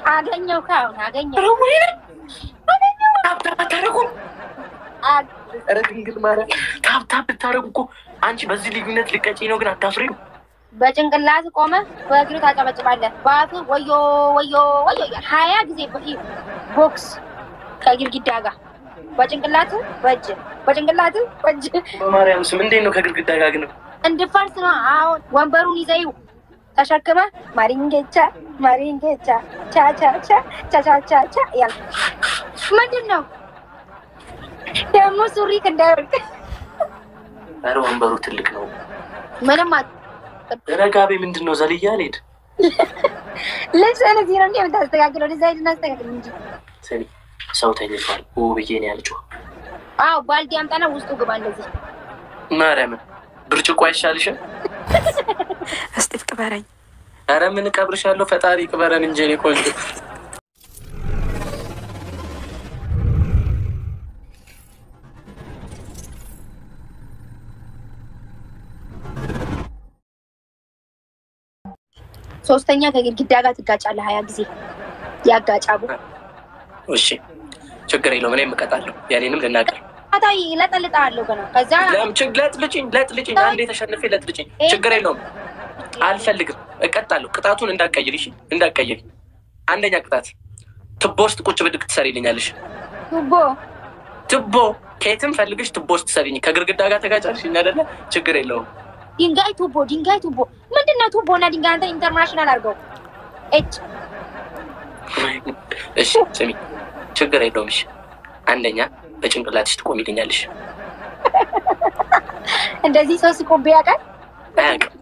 አገኘው ካሁን አገኘው ታብታብ አታረጉም? ኧረ ድንግል ማርያም ታብታብ ብታረጉ እኮ አንቺ በዚህ ልዩነት ልቀጪ ነው፣ ግን አታፍሪም? በጭንቅላት ቆመ በእግር ታጨበጭባለህ። በአፍ ወዮ ወዮ ወዮ 20 ጊዜ ቦክስ ከግድግዳ ጋር በጭንቅላት በእጅ በጭንቅላት በእጅ በማርያም ስም እንዴት ነው ከግድግዳ ጋር ግን እንድፈርስ ነው። አሁን ወንበሩን ይዘይው ተሸክመ ማሪንጌቻ ማሪንጌቻ ቻቻቻ ቻቻቻ ያል ምንድን ነው ደግሞ ሱሪ እንዳይወርቅ። ኧረ ወንበሩ ትልቅ ነው። ምንም ረጋቤ ምንድን ነው ዘልያ አልሄድ ልብስ እዚህ ነው እንደምታስተካክለው ዲዛይን እናስተካክል እንጂ ሰው ተኝቷል። ብዬ ነው ያልጮህ። አዎ ባልዲ አምጣና ውስጡ ግባ። እንደዚህ ማርያምን ብርጭቆ አይሻልሽም? እስቲ ቅበረኝ። ኧረ ምን እቀብርሻለሁ? ፈጣሪ ቅበረን እንጂ እኔ ቆንጆ። ሶስተኛ ከግድግዳ ጋር ትጋጫለህ 20 ጊዜ ያጋጫቡ። እሺ ችግር የለውም። እኔም እቀጣለሁ። ያኔንም ልናገር አታይ ለጠልጣለሁ ገና ከዛ ለጥልጭኝ አንዴ ተሸንፌ ለጥልጭኝ። ችግር የለውም። አልፈልግም። እቀጣለሁ። ቅጣቱን እንዳትቀይሪ እሺ? እንዳትቀይሪ። አንደኛ ቅጣት ትቦ ውስጥ ቁጭ ብድግ ትሰሪልኛለሽ። ትቦ ከየትም ፈልግሽ ትቦ ውስጥ ትሰሪኝ። ከግድግዳ ጋር ተጋጫልሽ አይደለ? ችግር የለውም። ድንጋይ ቱቦ ምንድነው? ቱቦና ድንጋይ አንተ ኢንተርናሽናል አድርገው። እሺ ስሚ፣ ችግር የለውም። እሺ አንደኛ በጭንቅላትሽ ትቆሚልኛለሽ። እንደዚህ ሰው ሲቆም ያውቃል? አያውቅም።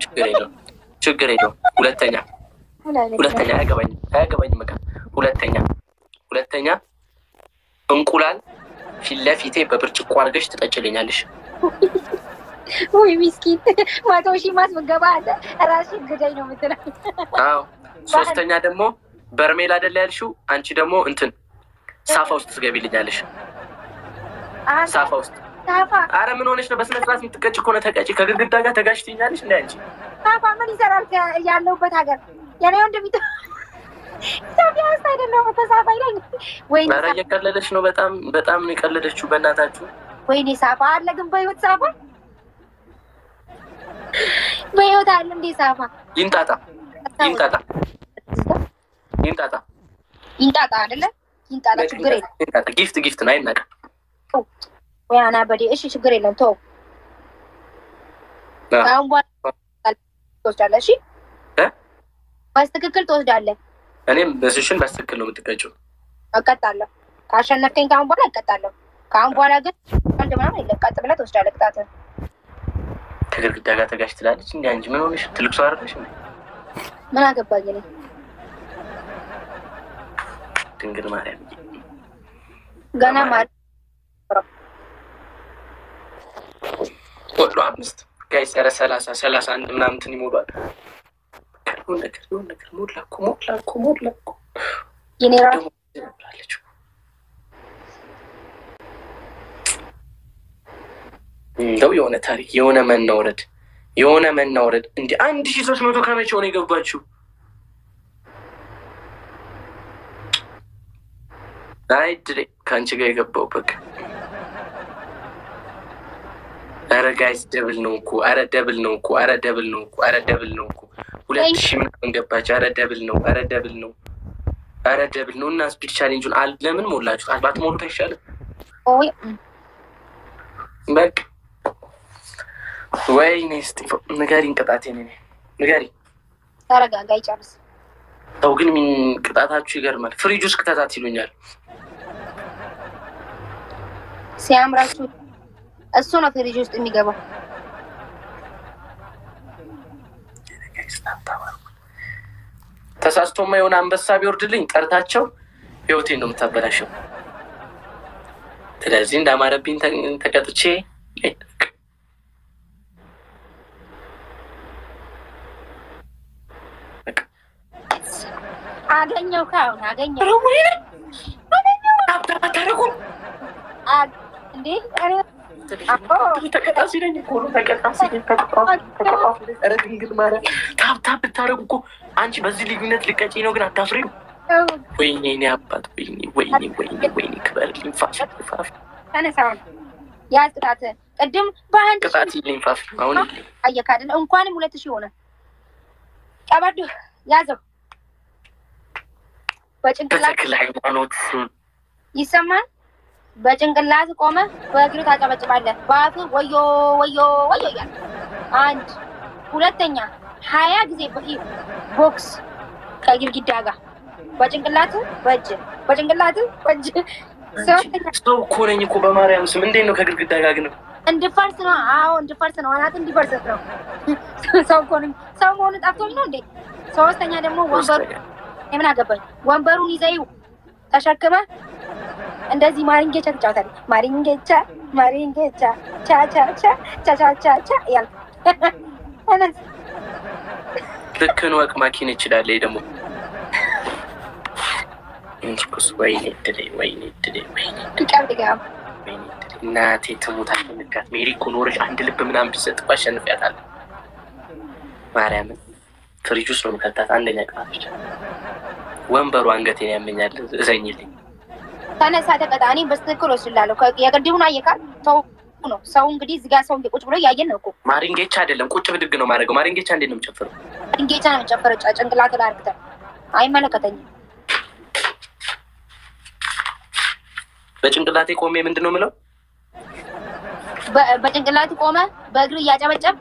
ችግር የለውም። ሁለተኛ አያገባኝም። በቃ ሁለተኛ እንቁላል ፊት ለፊቴ በብርጭቆ አድርገሽ ትጠጭልኛለሽ። ወይ ሚስኪን 100 ሺህ ማስመገባ አለ ራስሽ ግዳይ ነው የምትለው። አዎ ሶስተኛ ደግሞ በርሜል አይደለ ያልሽው? አንቺ ደግሞ እንትን ሳፋ ውስጥ ትገቢልኛለሽ። ሳፋ ውስጥ አረ ምን ሆነሽ ነው? በስነ ስርዓት የምትቀጭ ከሆነ ተቀጭ። ከግድግዳ ጋር ተጋጭትኛለሽ እንዴ አንቺ? ሳፋ ምን ይሰራል ያለውበት ሀገር? የኔ ወንድም ኢትዮጵያ ውስጥ አይደለም ተሳፋ ይላል። ወይኔ ኧረ እየቀለደች ነው። በጣም ነው የቀለደችው። በእናታችሁ ወይኔ ሳፋ አለ ግን በህይወት ሳፋ በህይወት አለ እንዴ ሳፋ? ይንጣጣ አይደለ? ይንጣጣ ችግር የለም። ጊፍት ነው አይናቀ ወይ አና በዲ እሺ ችግር የለም። ተው አሁን በኋላ ትወስዳለህ። እሺ በትክክል ትወስዳለህ። እኔም በስሽን በትክክል ነው የምትቀጭው። እቀጣለሁ። ካሸነፍከኝ ከአሁን በኋላ እቀጣለሁ። ከአሁን በኋላ ግን አንድ ምናምን የለም። ቀጥ ብለህ ትወስዳለህ ቅጣትህን። ከግድግዳ ጋር ተጋጭ ትላለች እንዴ አንቺ? ምን ሆነሽ? ትልቅ ሰው አይደለሽ እንዴ? ምን አገባኝ እኔ? ድንግል ማርያም ገና ማለት ወሎ 5 ጋይስ ኧረ 31 ምናምን እንትን ይሞላል። ነገር ሞላ እኮ የኔ ራሱ እንደው የሆነ ታሪክ የሆነ መናውረድ እንዴ 1300 ከመቼ ሆነ የገባችሁ? አይ ድሬ ከአንቺ ጋር የገባው በቃ። ኧረ ጋይስ ደብል ነው እኮ። ኧረ ደብል ነው እኮ 2000 ምናምን ገባች። ኧረ ደብል ነው እና ስፒድ ቻሌንጁን ለምን ሞላችሁ? ባትሞሉት አይሻልም? በቃ ወይኔ እስጢፎ ንገሪኝ፣ ቅጣቴን ንገሪኝ። ተረጋጋ ይጨርስ። ሰው ግን ቅጣታችሁ ይገርማል። ፍሪጅ ውስጥ ቅጣታት ይሉኛል። ሲያምራችሁ እሱ ነው ፍሪጅ ውስጥ የሚገባው። ተሳስቶማ የሆነ አንበሳ ቢወርድልኝ ጠርታቸው ህይወቴን ነው የምታበላሸው። ስለዚህ እንዳማረብኝ ተቀጥቼ አገኘው ካሁን አገኘው አታረጉም እንዴ? ተቀጣ ሲለኝ እኮ ነው። ኧረ ድንግል ማርያም ታብታብ ብታረጉ እኮ አንቺ በዚህ ልዩነት ልቀጪ ነው፣ ግን አታፍሪም? ወይኔ እኔ አባት ወይኔ ክበር ሊንፋፍ ተነሳው ያዝ ቅጣት ቅድም በአንድ ቅጣት ሊንፋፍ አሁን አየካደን እንኳንም 2000 ሆነ ቀበዱ ያዘው በጭንቅላት ተክለ ሃይማኖት ይሰማል በጭንቅላት ቆመ በእግር ታጨበጭባለህ ባፍ ወዮ ያለ አንድ ሁለተኛ 20 ጊዜ ቦክስ ከግድግዳ ጋር በጭንቅላት በጭንቅላት ሰው እኮ ነኝ እኮ በማርያም ስም እንዴት ነው ከግድግዳ ጋር ግን እንድፈርስ ነው አዎ እንድፈርስ ነው አናት እንዲፈርስ ነው ሰው እኮ ነኝ ሰው መሆኑ ጠፍቶኝ ነው እንዴ ሶስተኛ ደግሞ ወንበሩ የምን አገባኝ ወንበሩን ይዘይው ተሸክመ እንደዚህ ማሪንጌቻ ተጫውታለህ ማሪንጌቻ ቻ ያል ልክ ነው አቅማኪን ይችላል ደግሞ እንስኩስ ወይኔ ይቀብድጋም እናቴ ትሙታል ምንካት ሜሪ እኮ ኖረሽ አንድ ልብ ምናምን ብትሰጥ እኮ አሸንፊያታለሁ ማርያምን ፍሪጅ ውስጥ ነው የምከታት አንደኛ ቅጣት ብቻ ወንበሩ አንገቴን ያመኛል እዘኝልኝ ተነሳ ተቀጣ እኔ በስትክክል ወስላለሁ የቅድሙን አየካል ተው ነው ሰው እንግዲህ እዚህ ጋር ሰው ቁጭ ብሎ ያየን ነው እኮ ማሪንጌቻ አይደለም ቁጭ ብድግ ነው ማድረገው ማሪንጌቻ እንዴት ነው የምጨፍረው ማሪንጌቻ ነው የምጨፍረው ጭንቅላት ላይ አርግተህ አይመለከተኝም በጭንቅላቴ ቆሜ ምንድነው የምለው በጭንቅላት ቆመ በእግር እያጨበጨብ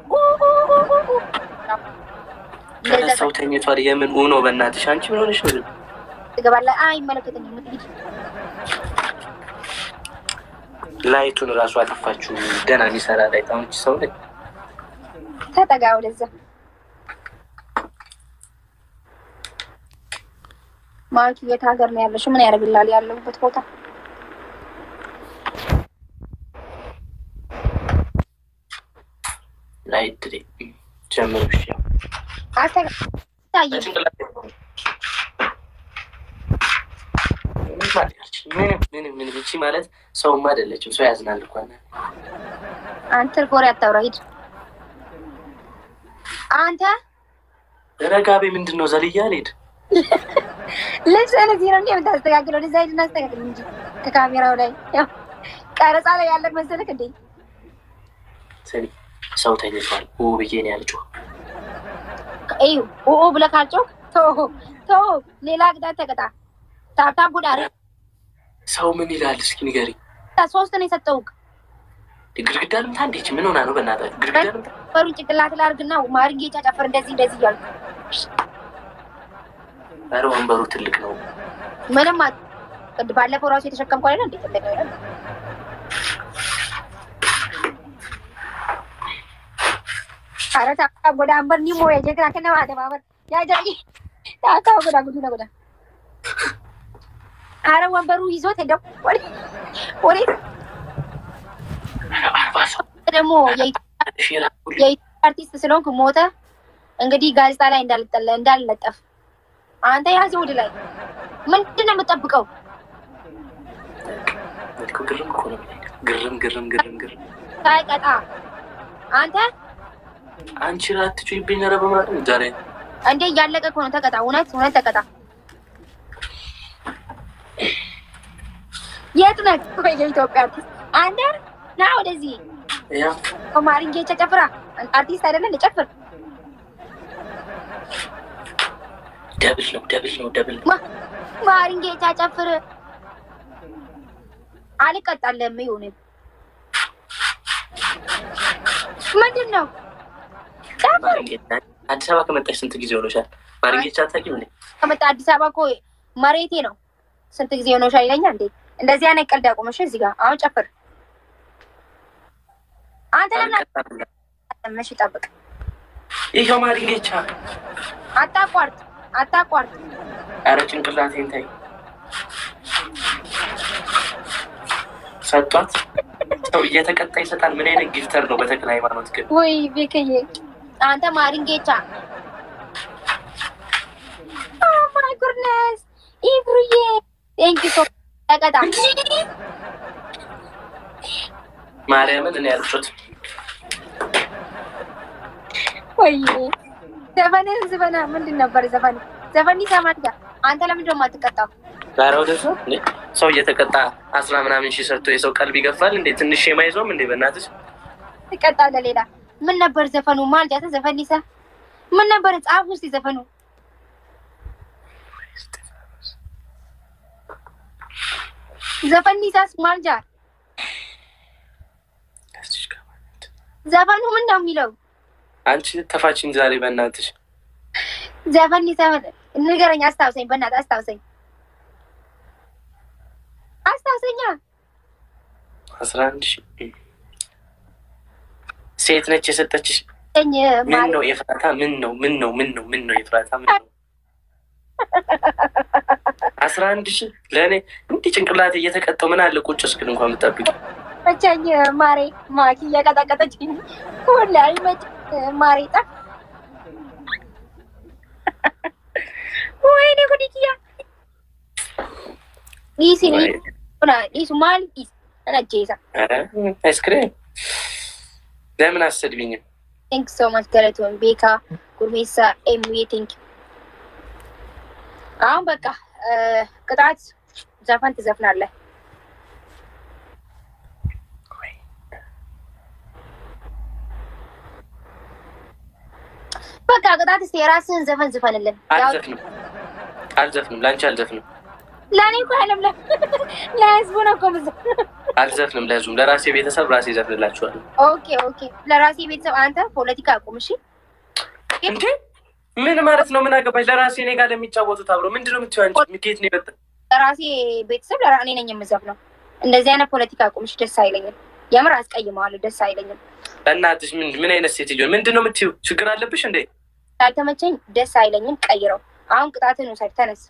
ሰው ተኝቷል የምን ኡኖ በእናትሽ አንቺ ምን ሆነሽ ነው ትገባለህ አይመለከተኝም ምትይድ ላይቱን ራሱ አጠፋችሁ ደህና ሊሰራ ላይ ታውንቺ ሰው ነኝ ተጠጋው ለዛ ማርክ የት ሀገር ነው ያለሽው ምን ያደርግላል ያለሁበት ቦታ ላይት ጀምሩሽ ያው ምን እቺ ማለት ሰውማ አይደለችም ሰው ያዝናል እኮ አንተ ጎራ ያታውራ ሂድ አንተ ረጋቤ ምንድነው ዘልያ ልሂድ ልጅ እዚህ ነው እንደምታስተካክለው ዲዛይን እናስተካክል እንጂ ከካሜራው ላይ ያው ቀረጻ ላይ ያለ መሰለክ እንዴ ሰኒ ሰው ተኝቷል ብዬ ነው ያልጨው እዩ ብለህ ካልጮክ ቶ ሌላ ቅጣት ተቀጣ ታብታብ ጉዳሪ ሰው ምን ይላል እስኪ ንገሪ ሶስት ነው የሰጠውክ ግድግዳ ልምታ እንዴች ምን ሆና ነው በእናትህ ግድግዳ ልምታ በሩ ጭቅላት ላይ አድርግና ማሪንጌቻ ጨፍር እንደዚህ እያልኩ ኧረ ወንበሩ ትልቅ ነው ምንም ባለፈው ራሱ የተሸከምኩ አይደል እንዴ ትልቅ ነው ኧረ ታውቃ ጎዳ አንበር ኒሞ የጀግና ከነማ ተባበር ያጃይ ታውቃ ጎዳ ጉዱ ነው ጎዳ ኧረ ወንበሩ ይዞት ሄደው ወሬ ደግሞ የኢትዮጵያ አርቲስት ስለሆንክ ሞተ እንግዲህ ጋዜጣ ላይ እንዳልለጠፍ አንተ ያዘው ወደ ላይ ምንድን ነው የምጠብቀው ግርም ሳይቀጣ አንተ አንቺ ራትቹ ይብኛራ በማለት ዛሬ እንዴ ያለቀ እኮ ነው ተቀጣ እውነት ተቀጣ የት ነህ ወይ የኢትዮጵያ አርቲስት አንተ ና ወደዚህ ያ ማሪንጌቻ ጨፍራ አርቲስት አይደለም ለጨፍር ደብል ነው ማሪንጌቻ ጨፍር አልቀጣለም ይሁን ምንድን ነው አዲስ አበባ ከመጣሽ ስንት ጊዜ ሆኖሻል ማሪንጌቻ ታውቂው እንዴ ከመጣ አዲስ አበባ እኮ መሬቴ ነው ስንት ጊዜ ሆኖሻል ይለኛል እንዴ እንደዚህ አይነት ቀልድ አቁመሽ እዚህ ጋር አሁን ጨፍር አንተ ለምን መሽ ጠብቅ ይሄው ማሪንጌቻ አታቋርጥ ኧረ ጭንቅላቴን ታይ ሰጧት ሰው እየተቀጣ ይሰጣል ምን አይነት ጊፍተር ነው በተክለ ሃይማኖት ግን ወይ ቤከዬ አንተ ማሪንጌቻ ኦ ማይ ጉድነስ ኢብሩዬ ቴንክ ዩ ሶ ተቀጣ ማርያምን እኔ ያልኩት ወይ ዘፈን ምንድን ነበር ዘፈን ይሰማል አንተ ለምንድን ነው የማትቀጣው? ዛሬ ወደ ሰው እየተቀጣ 10 ምናምን ሺህ ሰርቶ የሰው ቀልብ ይገፋል እንዴ? ትንሽ የማይዞም እንዴ? በእናትሽ ትቀጣለህ። ሌላ ምን ነበር ዘፈኑ? ማልጃተ ዘፈን ሊሳ ምን ነበር? ጻፍ ውስጥ ዘፈኑ ዘፈን ሊሳስ ማልጃ ዘፈኑ ምን ነው የሚለው? አንቺ ተፋችኝ ዛሬ በእናትሽ። ዘፈን ሊሳ ንገረኝ፣ አስታውሰኝ፣ በእናትህ አስታውሰኝ። 11 ሺህ ሴት ነች የሰጠችሽ? ምን ነው የፍራታ? ምን ነው የፍራታ? ምን ነው 11 ሺህ ለእኔ እንዲህ ጭንቅላቴ እየተቀጠው ምን አለ ቁጭ እስክል እንኳን የምጠብቂ መቻኝ ማሬ ማኪ እያቀጣቀጠችኝ ሁላ ይመጭ ማሬ ጣ ወይኔ ጉዲያ ይሲኒ ሆና ይስማል ይስ አናጄዛ አይስክሬም ለምን አሰድብኝም? ቴንክ ሶ ማች ገለቶን ቤካ ጉርሜሳ ኤምዊ ቴንክ። አሁን በቃ ቅጣት ዘፈን ትዘፍናለህ። በቃ ቅጣት እስኪ የራስህን ዘፈን ዝፈንልን። አልዘፍንም፣ ለአንቺ አልዘፍንም። ለእኔ እኮ አይደለም ለህዝቡ ነው እኮ የምዘፍነው። አልዘፍንም ለህዝቡ፣ ለራሴ ቤተሰብ ራሴ ዘፍንላችኋለሁ። ኦኬ ለራሴ ቤተሰብ። አንተ ፖለቲካ አቁም እሺ። እንዴ ምን ማለት ነው? ምን አገባሽ? ለራሴ እኔ ጋር ለሚጫወቱት አብሮ ምንድነው የምትይው አንቺ? ሚኬት ነው ይበጣ። ለራሴ ቤተሰብ እኔ ነኝ የምዘፍነው። እንደዚህ አይነት ፖለቲካ አቁም እሺ። ደስ አይለኝም። የምር አስቀይመዋለሁ። ደስ አይለኝም። በእናትሽ ምን አይነት ሴትዮ ምንድነው የምትይው? ችግር አለብሽ እንዴ? ካልተመቸኝ ደስ አይለኝም። ቀይረው። አሁን ቅጣትን ውሰድ። ተነስ።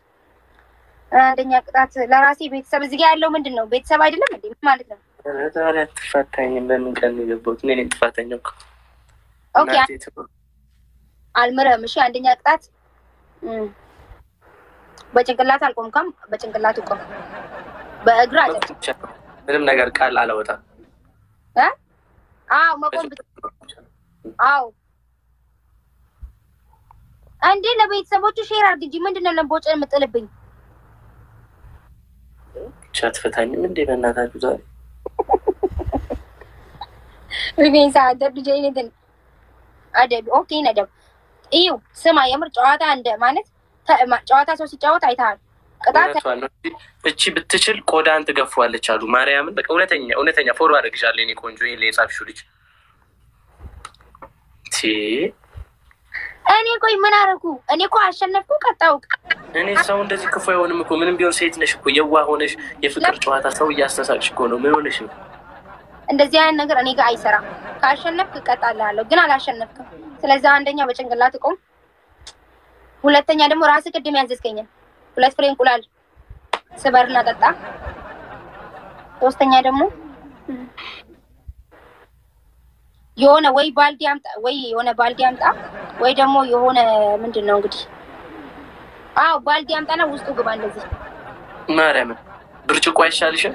አንደኛ ቅጣት ለራሴ ቤተሰብ። እዚህ ጋር ያለው ምንድን ነው? ቤተሰብ አይደለም እንዴ? ምን ማለት ነው? ዛሬ አትፋታኝም። በምን ቀን ነው የገባሁት? እኔ ነኝ ጥፋተኛው። ኦኬ አልምረም። እሺ አንደኛ ቅጣት በጭንቅላት አልቆምካም። በጭንቅላት ቆም። በእግር አለ። ምንም ነገር ቃል አላወጣም። አዎ መቆም። አዎ አንዴ ለቤተሰቦቹ ሼር አድርግ እንጂ ምንድነው ለምቦጭ የምጥልብኝ? ቻት ፈታኝም እንዴ በእናታችሁ ዛሬ ሪቬንሳ አደብ ጀይነን አደብ ኦኬ ነደብ እዩ ስማ፣ የምር ጨዋታ እንደ ማለት ጨዋታ ሰው ሲጫወት አይተሃል። ቅጣት እቺ ብትችል ቆዳን ትገፋዋለች አሉ ማርያምን። በቃ እውነተኛ ፎርዋርድ አድርግሻለሁ የኔ ቆንጆ። ይሄ ለጻፍሽው ልጅ እኔ ቆይ ምን አደረኩ? እኔ እኮ አሸነፍኩ። ቀጣው እኔ ሰው እንደዚህ ክፉ አይሆንም እኮ። ምንም ቢሆን ሴት ነሽ እኮ። የዋህ ሆነሽ የፍቅር ጨዋታ ሰው እያስተሳቅሽ እኮ ነው። ምን ሆነሽ ነው? እንደዚህ አይነት ነገር እኔ ጋር አይሰራም። ካሸነፍክ እቀጣልሃለሁ፣ ግን አላሸነፍክም። ስለዚህ አንደኛ በጭንቅላት ቆም፣ ሁለተኛ ደግሞ ራስህ ቅድም ያዘዝከኝን 2 ፍሬ እንቁላል ስበርና ጠጣ፣ ሶስተኛ ደግሞ የሆነ ወይ ባልዲ አምጣ ወይ ደግሞ የሆነ ምንድነው እንግዲህ ባልዲ አምጣና ውስጡ ግባ። እንደዚህ ማርያምን ብርጭቆ አይሻልሽም?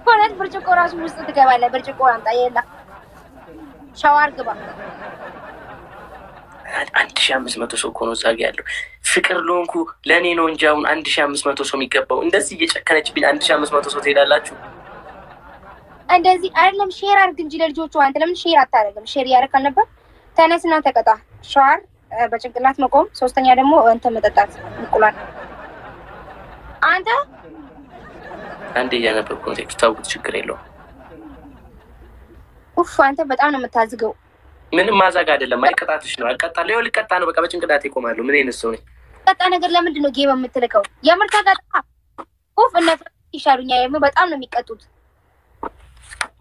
ሆነት ብርጭቆ ራሱ ውስጥ ትገባለህ። ብርጭቆ አምጣ። የላ ሻዋር ግባ። 1500 ሰው እኮ ነው እዛ ጋ ያለው። ፍቅር ለሆንኩ ለእኔ ነው እንጂ አሁን 1500 ሰው የሚገባው። እንደዚህ እየጨከነችብኝ 1500 ሰው ትሄዳላችሁ? እንደዚህ አይደለም። ሼር አድርግ እንጂ ለልጆቹ። አንተ ለምን ሼር አታደርግም? ሼር ያደርጋል ነበር። ተነስና ተቀጣ። ሻዋር፣ በጭንቅላት መቆም፣ ሶስተኛ ደግሞ እንትን መጠጣት እንቁላል። አንተ አንዴ እያነበብኩ ነው። ታውቁት ችግር የለውም። ኡፍ አንተ በጣም ነው የምታዝገው። ምንም ማዛግ አይደለም። አይቀጣትሽ ነው። አልቀጣለሁ። ይኸው ልቀጣ ነው። በቃ በጭንቅላቴ እቆማለሁ። ምን አይነት ሰው ነኝ? ቀጣ ነገር ለምንድን ነው ጌም የምትልከው? የምር ተቀጣ። ኡፍ እነሱ ይሻሉኛል። የምር በጣም ነው የሚቀጡት።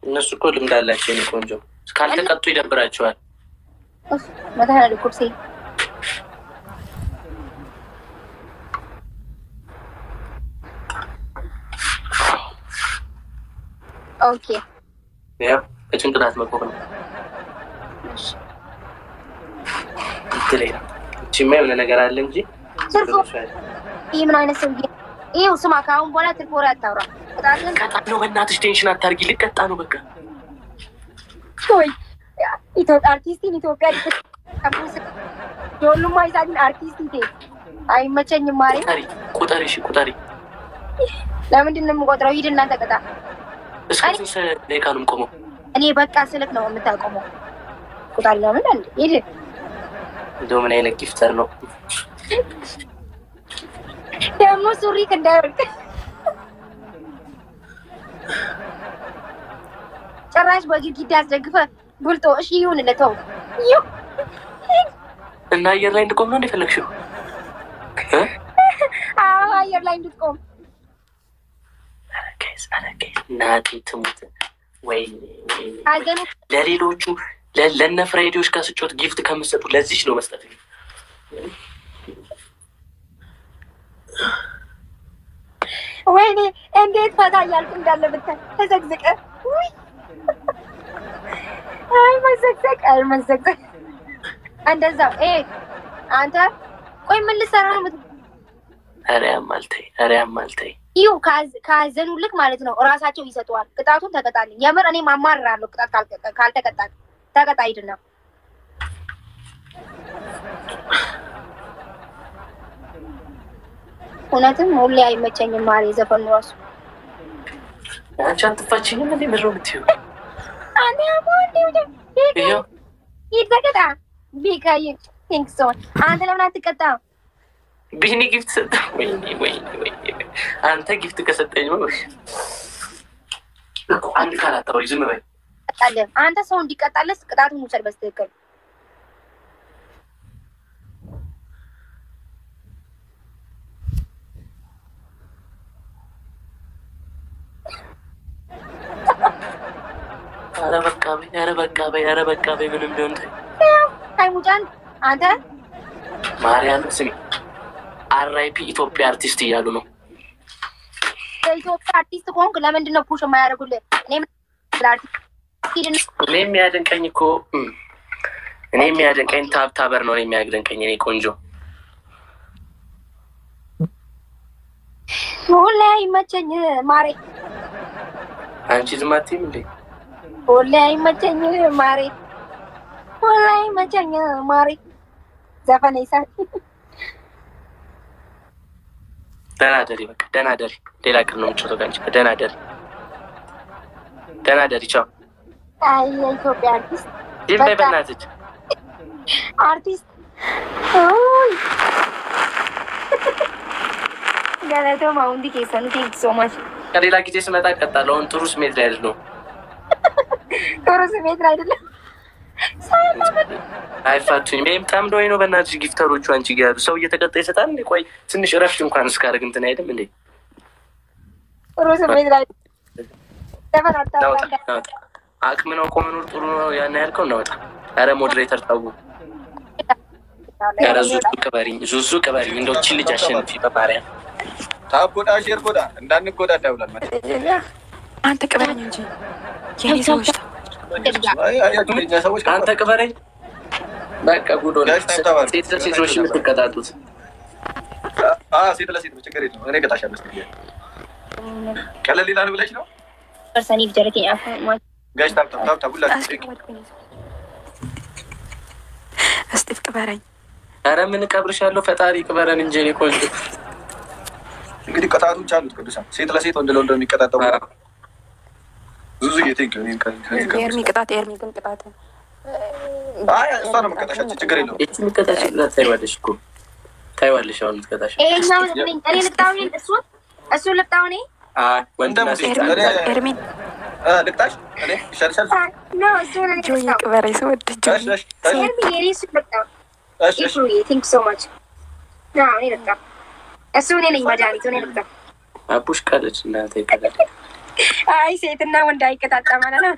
እነሱ እኮ ልምድ አላቸው። የእኔ ቆንጆ ካልተቀጡ ይደብራቸዋል። ኡፍ መታና ኩርሲ ኦኬ ያ በጭንቅላት መቆም ነው። ትለይ እቺማ የሆነ ነገር አለ እንጂ ይሄ ምን አይነት ሰው ይሄው? ስማ ካሁን በኋላ ትርፎራ አታውራ። ቀጣ ነው። በእናትሽ ቴንሽን አታርጊ። ልቀጣ ነው በቃ። ወይ ኢትዮጵያ አርቲስቲን ኢትዮጵያ ሁሉም አይሳድን አርቲስት እንዴ አይመቸኝም ማለት ቁጠሪ እሺ ቁጠሪ ለምንድን ነው የምቆጥረው? ሂድ እናንተ ቀጣ እስከዚህ ደቂቃንም ቆመው እኔ በቃ ስልክ ነው የምታቆመው። ቁጣል ለምን እንዴ? ሂድ እንደው ምን አይነት ጊፍተር ነው ደግሞ ሱሪ እንዳይወርቅ ጭራሽ በግድግዳ አስደግፈ ቡልቶ። እሺ ይሁን ለተው እና አየር ላይ እንድቆም ነው እንደፈለግሽው? አዎ አየር ላይ እንድትቆም። እናቴ ትሙት ወይ ለሌሎቹ ለነ ፍራይዴዎች ጋር ስጮት ጊፍት ከምትሰጡ ለዚች ነው መስጠት። ወይኔ እንዴት ፈታ እያልኩ እንዳለ ብታይ ተዘግዝቀ። አይ መዘግዘቅ አይ መዘግዘቅ እንደዛው። አንተ ቆይ ምን ልሰራ ነው? ኧረ ያማልተይ ኧረ ያማልተይ ይሁ ካዘኑልክ ማለት ነው እራሳቸው ይሰጡዋል። ቅጣቱን ተቀጣልኝ። የምር እኔ ማማራራለሁ። ቅጣት ካልተቀጣ ተቀጣ አይደል? እውነትም ሁሌ አይመቸኝም ማሬ ዘፈኑ ራሱ። አንቺ አትፋችኝም እንዴ? ምንድን ነው የምትይው? አንዴ ይተቀጣ ቢካይ ቲንክ ሶ አንተ ለምን አትቀጣም? ቢኒ ጊፍት ሰጠ። ወይኔ አንተ ጊፍት ከሰጠኝ ነው አንድ ካላጠረው ዝም በይ። አንተ ሰው እንዲቀጣለስ ቅጣቱን ውሰድ በስትክክል። ኧረ በቃ በይ ምንም ቢሆን ተይ። ሃይሙጫን አንተ ማርያም ስሚ አርአይፒ ኢትዮጵያ አርቲስት እያሉ ነው። ኢትዮጵያ አርቲስት ከሆንክ ለምንድን ነው ፑሽ የማያደርጉልህ? እኔ የሚያደንቀኝ እኮ እኔ የሚያደንቀኝ ታብታበር ነው። እኔ የሚያደንቀኝ እኔ ቆንጆ ሁሌ አይመቸኝ ማሬ። አንቺ ዝም አትይም እንዴ? ሁሌ አይመቸኝ ማሬ፣ ሁሌ አይመቸኝ ማሬ። ዘፈን ይሳል። ደህና ደሪ በቃ ደህና ደሪ። ሌላ ቀን ነው የምትጮተው ጋንቺ። ደህና ደሪ ደህና ደሪ። ቻው። አይ የኢትዮጵያ አርቲስት ይም በይ በእናትሽ አርቲስት ገለቶ ማውንዲ ኬሰን ቲንክ ሶ ማች። ከሌላ ጊዜ ስመጣ እቀጣለሁ። አሁን ጥሩ ስሜት ላይ አይደለሁም። ጥሩ ስሜት ላይ አይደለም። አይፋቱኝ ሜም ታምዶ ነው በእናትሽ። ጊፍተሮቹ አንቺ ጋር ያሉ ሰው እየተቀጣ ይሰጣል እንዴ? ቆይ ትንሽ እረፍት እንኳን እስካደርግ እንትን አይደለም እንዴ? ጥሩ ስሜት ላይ አቅም ነው እኮ መኖር ጥሩ ነው። ያን ያልከው እናወጣ። ኧረ ሞዴሬተር ታው ኧረ ዙዙ ቅበሪኝ እንደው እቺ ልጅ አሸንፊ በማርያም። ታቦዳ ሼር ጎዳ እንዳንጎዳ ዳውላል ማለት አንተ ቅበረኝ እንጂ የኔ ሰዎች አንተ ቅበረኝ በቃ ጉዶ ነው። ሴት ለሴቶች የምትቀጣጡት ሴት ለሴት ነው። ችግር የለውም። እኔ ቀጣሻለሁ። ቀለል ይላል ብለሽ ነው ፐርሰኒ ጀረከኝ አፋማ ጋሽ ታብ ሁላችሁ እስቲ ቅበረኝ። ኧረ ምን ቀብርሻለሁ? ፈጣሪ ቅበረን እንጂ እኔ ቆንጆ። እንግዲህ ቅጣቶች አሉት ቅዱሳን። ሴት ለሴት ወንድ ለወንድ የሚቀጣጠው ብዙ ጌቴንክ ኤርሚ ቅጣት ኤርሚ ግን ቅጣት እሷ ነው የምትቀጣሻቸው። ችግር የለውም። እቺ የምትቀጣሽ ቅጣት ታይዋለሽ እኮ ታይዋለሽ። አሁን የምትቀጣሽ ይሄኛው እኔ ልጣውኝ እሱ ልጣውኝ ወንድና ሴት ኤርሚ ልቅጣሽ እኔ ይሻልሻል ነው እሱ ነው ጆይ ቅበረኝ። ስወድ ጆይ ኤርሚ የኔ እሱ ልጣው እሺ ቲንክ ሶ ማች ነው እኔ ልጣው እሱ እኔ ነኝ መድኃኒቱ እኔ ልጣው አቡሽ ቀለች እናንተ ይቀጣል። አይ ሴትና ወንድ አይቀጣጣም ማለት ነው።